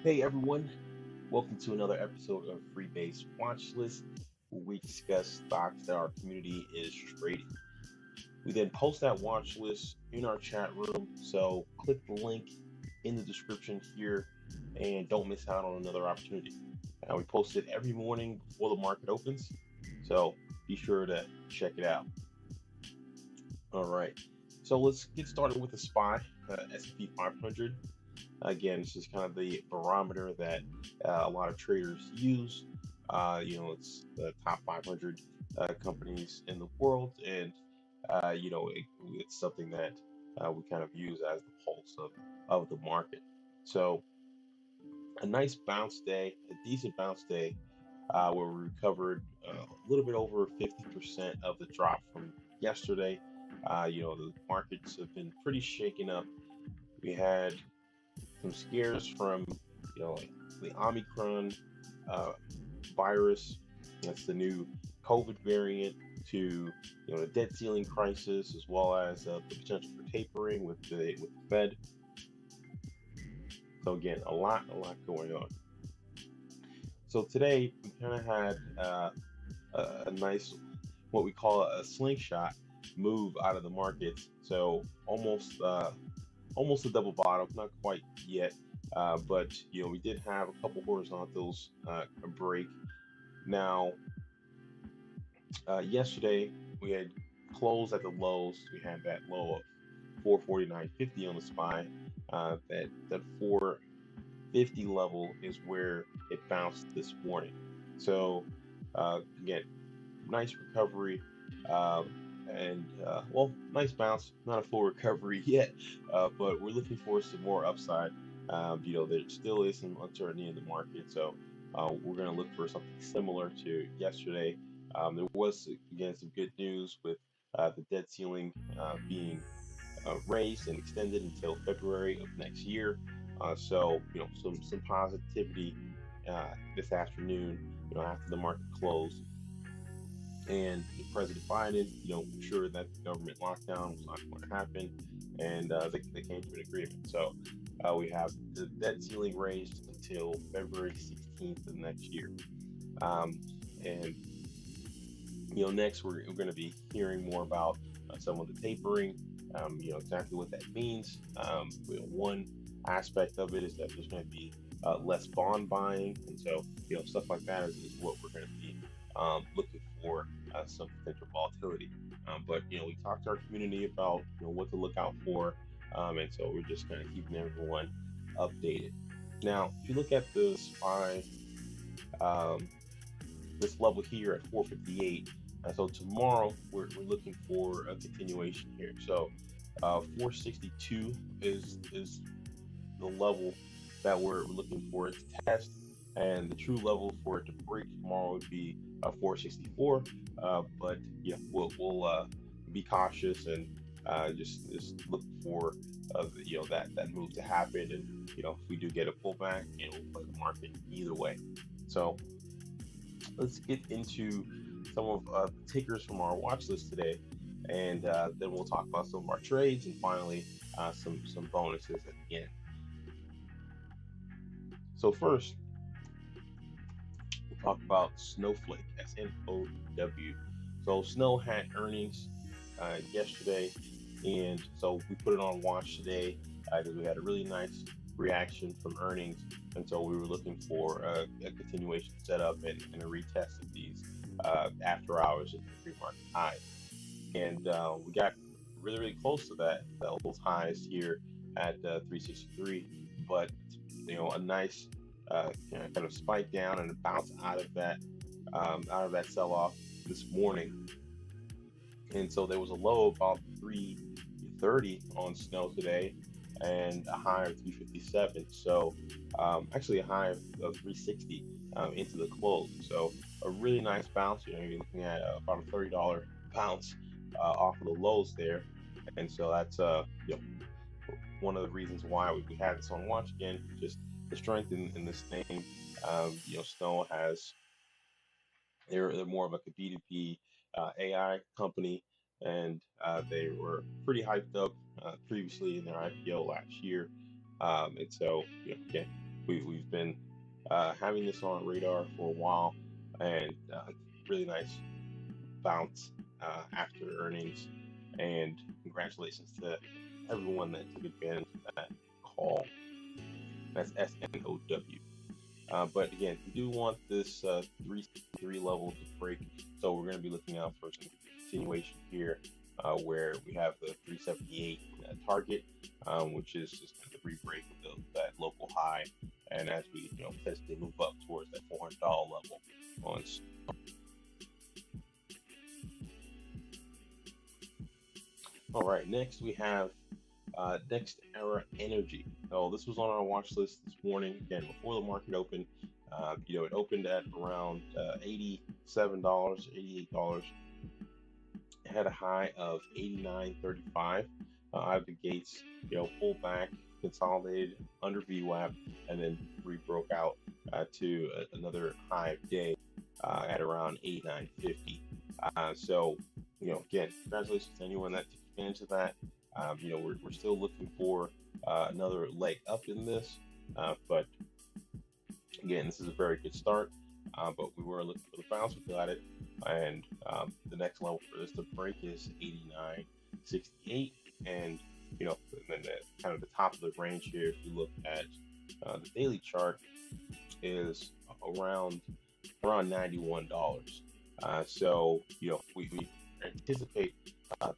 Hey everyone, welcome to another episode of FREIBA Watch List, where we discuss stocks that our community is trading. We then post that watch list in our chat room, so click the link in the description here and don't miss out on another opportunity. We post it every morning before the market opens, so be sure to check it out. All right, so let's get started with the SPY, S&P 500. Again, this is kind of the barometer that a lot of traders use. It's the top 500 companies in the world, and it's something that we kind of use as the pulse of the market. So a nice bounce day, a decent bounce day, where we recovered a little bit over 50% of the drop from yesterday. The markets have been pretty shaken up. We had some scares from, like the Omicron uh, virus. That's the new COVID variant, to the debt ceiling crisis, as well as the potential for tapering with the Fed. So again, a lot going on. So today we kind of had a nice, what we call a slingshot move out of the markets. So almost a double bottom, not quite yet, but we did have a couple horizontals break. Now, yesterday we had closed at the lows. We had that low of 449.50 on the SPY. That 450 level is where it bounced this morning. So again, nice recovery. Nice bounce. Not a full recovery yet, but we're looking for some more upside. There still is some uncertainty in the market, so we're going to look for something similar to yesterday. There was, again, some good news with the debt ceiling being raised and extended until February of next year. Some positivity this afternoon, after the market closed. And President Biden, sure that the government lockdown was not going to happen, and they came to an agreement. So we have the debt ceiling raised until February 16th of next year. And next we're going to be hearing more about some of the tapering, exactly what that means. One aspect of it is that there's going to be less bond buying, and so stuff like that is what we're going to be looking for some potential volatility. But we talked to our community about what to look out for, and so we're just kind of keeping everyone updated. Now, if you look at the SPY, this level here at 458. So tomorrow we're looking for a continuation here. So 462 is the level that we're looking for it to test, and the true level for it to break tomorrow would be 464. But yeah, we'll be cautious and just look for that move to happen, and if we do get a pullback, we'll play the market either way. So let's get into some of the tickers from our watch list today, and then we'll talk about some of our trades, and finally some bonuses at the end. So first, we'll talk about Snowflake, SNOW. So Snow had earnings yesterday, and so we put it on watch today because we had a really nice reaction from earnings, and so we were looking for a continuation setup and a retest of these after hours at the pre-market high. And we got really close to those highs here at 363, but a nice kind of spike down and a bounce out of that sell-off this morning. And so there was a low of about 330 on Snow today, and a high of 357. So actually a high of 360 into the close. So a really nice bounce. You're looking at about a $30 bounce off of the lows there, and so that's one of the reasons why we had this on watch again. Just the strength in this thing. Snow has they're more of a B2B AI company, and they were pretty hyped up previously in their IPO last year. And so again, we've been having this on radar for a while, and really nice bounce after earnings. And congratulations to everyone that took advantage of that call. That's SNOW. But again, we do want this 3 level to break, so we're going to be looking out for some continuation here, where we have the 378 target, which is just kind of the re-break of that local high, and as we potentially move up towards that $400 level on. All right, next we have NextEra Energy. So this was on our watch list this morning. Again, before the market opened, it opened at around $87, $88. It had a high of $89.35 out of the gates. Pulled back, consolidated under VWAP, and then rebroke out to another high of day at around $89.50. So, again, congratulations to anyone that took advantage of that. We're still looking for another leg up in this, but again, this is a very good start. But we were looking for the bounce, we got it, and the next level for this to break is 89.68, and then kind of the top of the range here, if you look at the daily chart, is around $91. So we anticipate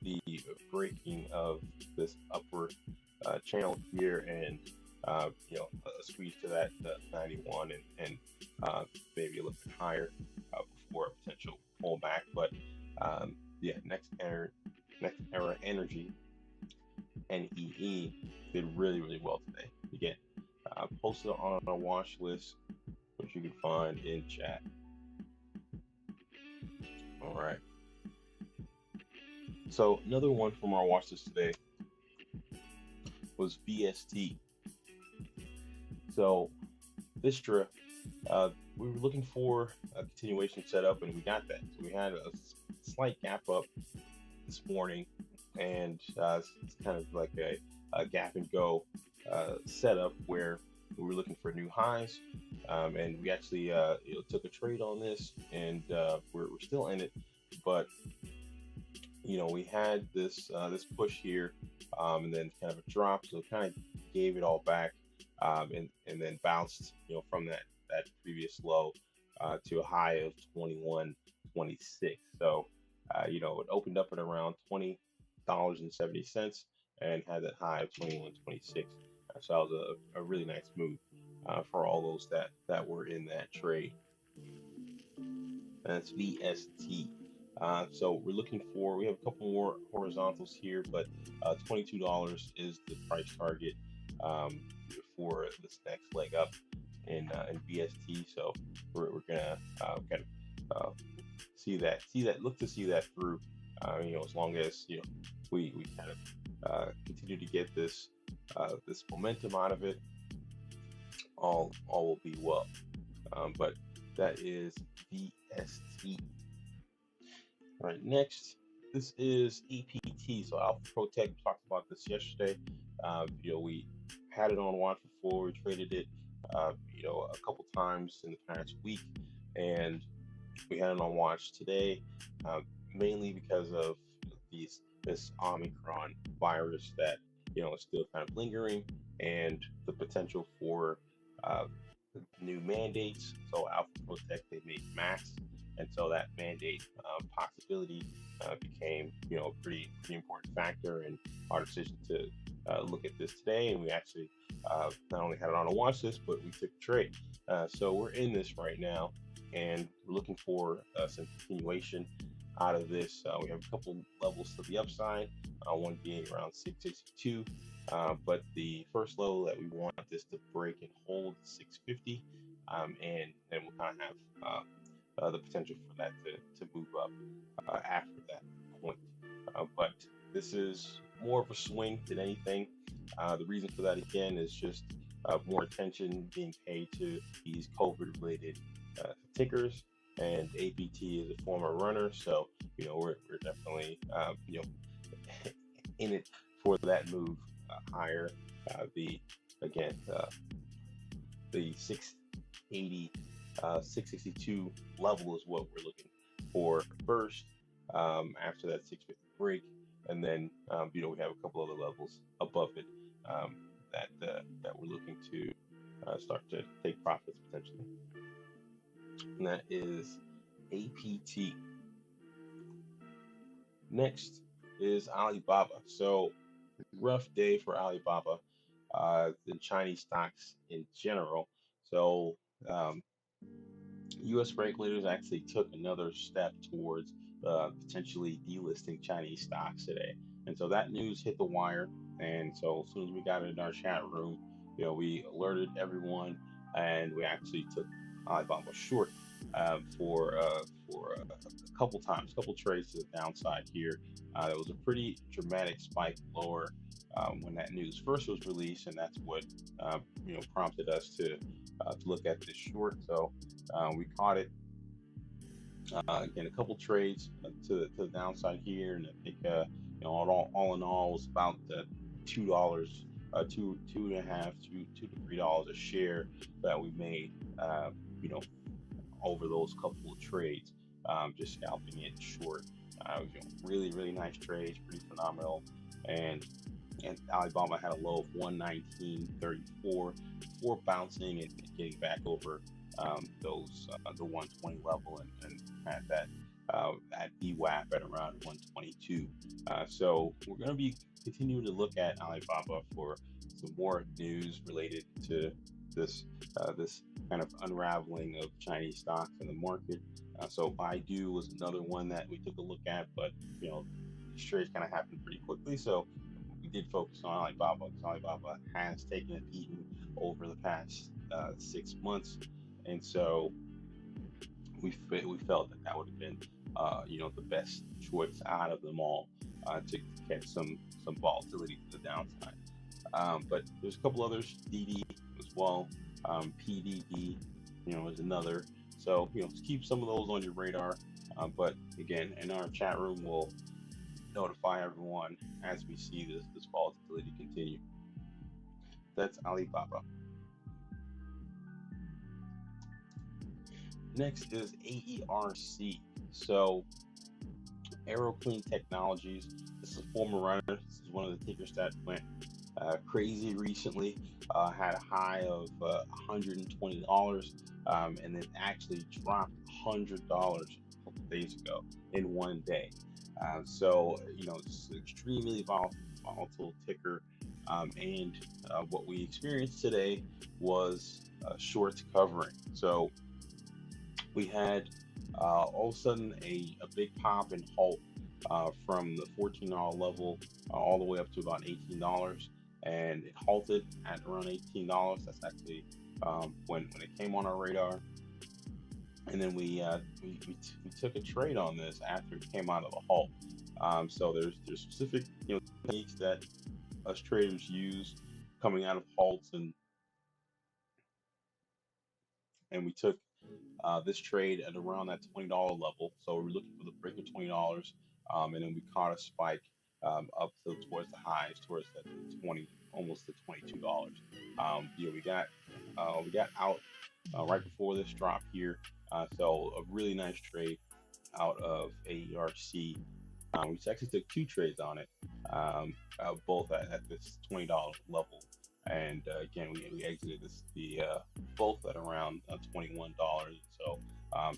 the breaking of this upward channel here, and a squeeze to that 91 and maybe a little bit higher before a potential pullback. But NextEra Energy, NEE, did really, really well today. Again, posted on our watch list, which you can find in chat. All right. So another one from our watch list today was VST. So Vistra, we were looking for a continuation setup, and we got that. So we had a slight gap up this morning, and it's kind of like a gap and go setup where we were looking for new highs, and we actually took a trade on this, and we're still in it, but we had this push here, and then kind of a drop, so it kind of gave it all back, and then bounced from that previous low to a high of 21.26. So it opened up at around $20.70 and had that high of 21.26. So that was a really nice move for all those that were in that trade. And that's VST. So we have a couple more horizontals here, but $22 is the price target for this next leg up in VST. So we're gonna kind of look to see that through. As long as we kind of continue to get this momentum out of it, all will be well. But that is VST. All right, next, this is EPT. So Alpha Protect, we talked about this yesterday. We had it on watch before, we traded it, a couple times in the past week, and we had it on watch today, mainly because of this Omicron virus that is still kind of lingering, and the potential for new mandates. So Alpha Protect, they made masks, and so that mandate possibility became a pretty important factor in our decision to look at this today. And we actually not only had it on a watch list, but we took a trade. So we're in this right now, and we're looking for some continuation out of this. We have a couple levels to the upside, one being around 662, but the first level that we want this to break and hold 650, and then we'll kind of have the potential for that to move up after that point. But this is more of a swing than anything. The reason for that, again, is just more attention being paid to these COVID-related tickers, and APT is a former runner, so we're definitely in it for that move higher. the 680, 662 level is what we're looking for first, after that 650 break. And then, we have a couple other levels above it, that we're looking to start to take profits potentially. And that is APT. Next is Alibaba. So rough day for Alibaba, the Chinese stocks in general. So U.S. regulators actually took another step towards potentially delisting Chinese stocks today. And so that news hit the wire. And so as soon as we got it in our chat room, we alerted everyone, and we actually took Alibaba short for a couple times, couple trades to the downside here. There was a pretty dramatic spike lower when that news first was released, and that's what prompted us to look at this short. So we caught it. Again, a couple trades to the downside here, and I think all in all, it was about $2, $2.50, $2 to $3 a share that we made, over those couple of trades, just scalping it short. Really, really nice trades, pretty phenomenal, and Alibaba had a low of 119.34 before bouncing and getting back over the 120 level, and had that at VWAP at around 122. So we're going to be continuing to look at Alibaba for some more news related to this kind of unraveling of Chinese stocks in the market. So Baidu was another one that we took a look at, but these trades kind of happened pretty quickly. So we did focus on Alibaba, because Alibaba has taken a beating over the past 6 months, and so we felt that would have been the best choice out of them all, to catch some volatility to the downside. But there's a couple others, DD as well, PDD, is another. So just keep some of those on your radar. But again, in our chat room, we'll notify everyone as we see this volatility continue. That's Alibaba. Next is AERC. So Aero Clean Technologies. This is a former runner. This is one of the tickers that went crazy recently. Had a high of $120, and it actually dropped $100 a couple days ago in one day. So it's an extremely volatile ticker, and what we experienced today was short covering. So we had all of a sudden a big pop and halt from the $14 level all the way up to about $18, and it halted at around $18. That's actually when it came on our radar, and then we took a trade on this after it came out of the halt. So there's specific techniques that us traders use coming out of halts, and we took this trade at around that $20 level. So we're looking for the break of $20, and then we caught a spike up towards the highs, towards that 20, almost to $22. We got out right before this drop here. So a really nice trade out of AERC. We actually took two trades on it, both at this $20 level. And again, we exited both at around $21. So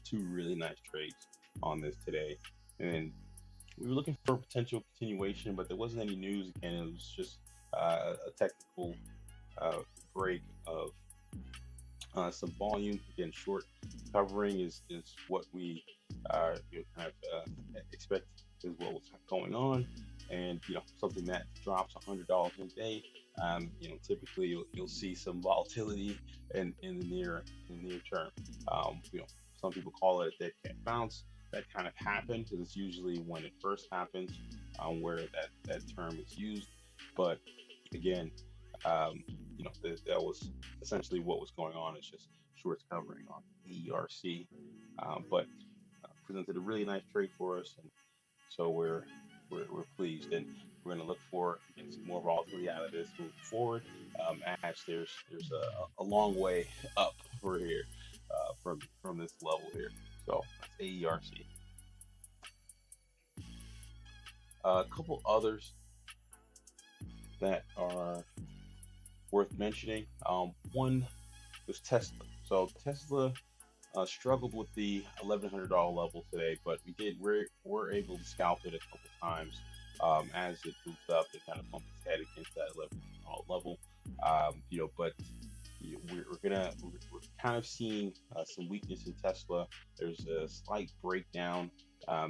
two really nice trades on this today. And we were looking for a potential continuation, but there wasn't any news. Again, it was just a technical break of some volume. Again, short covering is what we expect is what was going on. And something that drops $100 a day, typically you'll see some volatility in the near term. Some people call it a dead cat bounce. That kind of happened, because it's usually when it first happens where that term is used. But again, that was essentially what was going on. It's just shorts covering on ERC, but presented a really nice trade for us, and so we're we're pleased, and we're going to look for some more volatility out of this moving forward. As there's a long way up for here from this level here. So that's AERC. A couple others that are worth mentioning. One was Tesla. So Tesla struggled with the $1,100 level today, but we're able to scalp it a couple times as it moved up and kind of bumped its head against that $1,100 level. But we're kind of seeing some weakness in Tesla. There's a slight breakdown,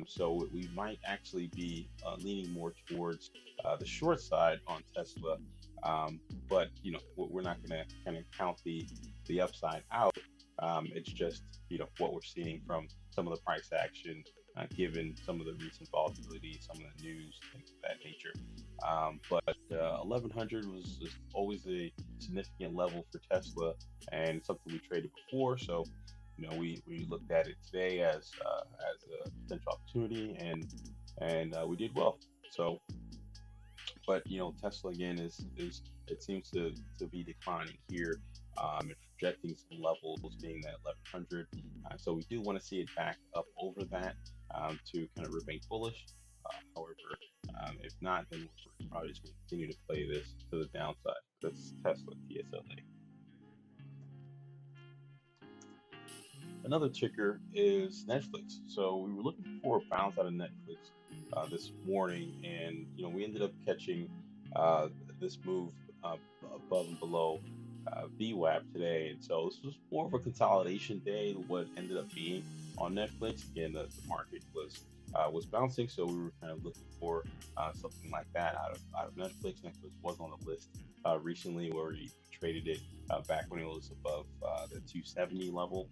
so we might actually be leaning more towards the short side on Tesla. But we're not going to kind of count the upside out. It's just what we're seeing from some of the price action, given some of the recent volatility, some of the news, things of that nature. But 1100 was always a significant level for Tesla, and something we traded before. So we looked at it today as a potential opportunity, and we did well. So, but Tesla again is it seems to be declining here. And projecting some levels being that 1100. So we do want to see it back up over that to kind of remain bullish. However, if not, then we're probably just going to continue to play this to the downside. That's Tesla TSLA. Another ticker is Netflix. So we were looking for a bounce out of Netflix this morning, and we ended up catching this move above and below VWAP today, and so this was more of a consolidation day than what ended up being on Netflix. Again, the market was bouncing, so we were kind of looking for something like that out of Netflix. Netflix was on the list recently where we traded it back when it was above the 270 level.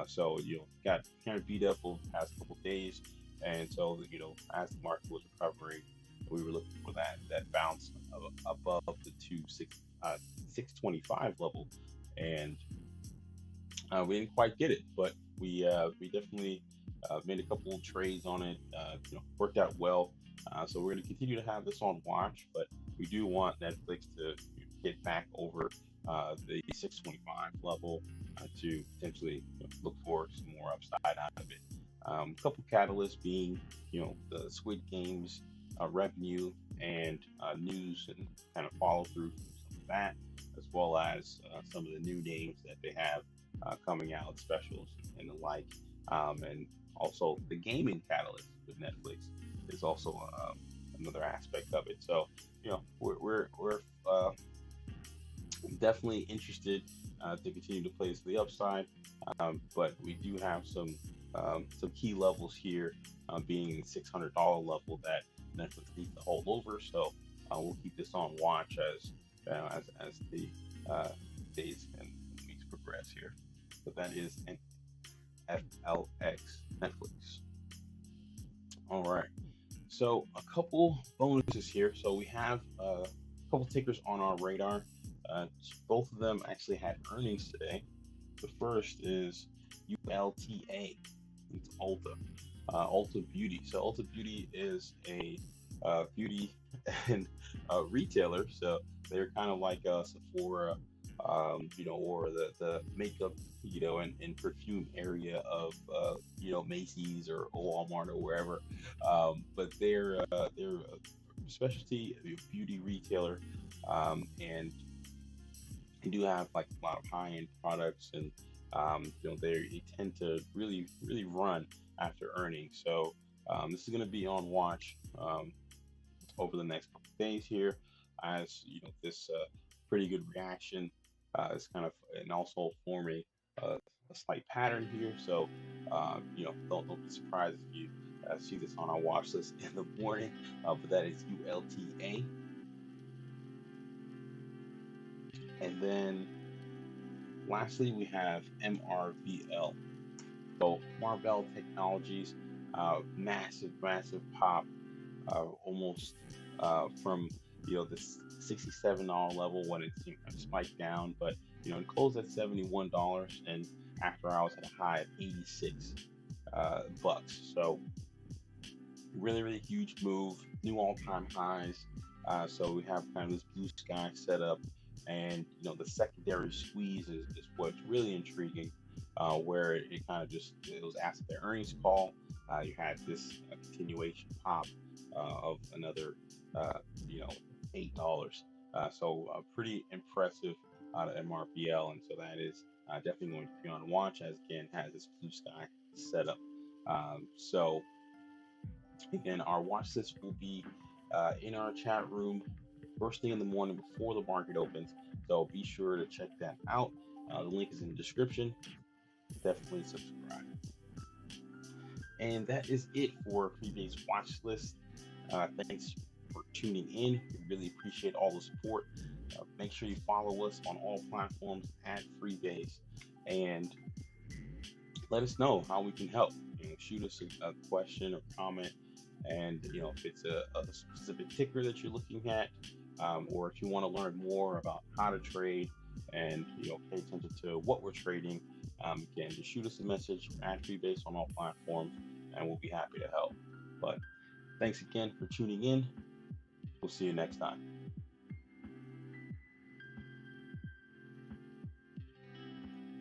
So got kind of beat up over the past couple days, and so as the market was recovering, we were looking for that bounce above the 625 level, and we didn't quite get it, but we definitely made a couple of trades on it. Worked out well. So we're going to continue to have this on watch, but we do want Netflix to get back over the 625 level to potentially look for some more upside out of it. A couple catalysts being the Squid Games revenue and news and kind of follow through from some of that, as well as some of the new names that they have coming out, specials and the like, and also the gaming catalyst with Netflix is also another aspect of it. So we're definitely interested to continue to play to the upside, but we do have some key levels here, being the $600 level that Netflix needs to hold over. So we'll keep this on watch as the days and weeks progress here. So that is NFLX Netflix. All right. So a couple bonuses here. So we have a couple tickers on our radar. Both of them actually had earnings today. The first is ULTA. It's ULTA. Ulta Beauty. So Ulta Beauty is a beauty and retailer. So they're kind of like a Sephora, or the makeup, and perfume area of, Macy's or Walmart or wherever. But they're a specialty beauty retailer, and they do have like a lot of high-end products, and they tend to really run after earnings. So this is going to be on watch over the next couple of days here, as this pretty good reaction is kind of, and also forming a slight pattern here. So don't be surprised if you see this on our watch list in the morning. But that is ULTA. And then lastly, we have MRVL. So MRVL Technologies, massive pop, almost from the $67 level when it spiked down, but it closed at $71, and after hours had a high of 86 bucks. So really huge move. new all-time highs. So we have kind of this blue sky setup, and the secondary squeeze is what's really intriguing, where it kind of just it was after the earnings call. You had this continuation pop of another uh, you know $8. So pretty impressive out of MRVL, and so that is definitely going to be on watch, as again has this blue sky setup. So again, our watch list will be in our chat room first thing in the morning before the market opens. So be sure to check that out. The link is in the description. Definitely subscribe. And that is it for FREIBA's watch list. Thanks for tuning in. We really appreciate all the support. Make sure you follow us on all platforms at FREIBA, and let us know how we can help. Shoot us a question or comment, and if it's a specific ticker that you're looking at, or if you want to learn more about how to trade and pay attention to what we're trading, again, just shoot us a message at FREIBA on all platforms, and we'll be happy to help. But thanks again for tuning in. We'll see you next time.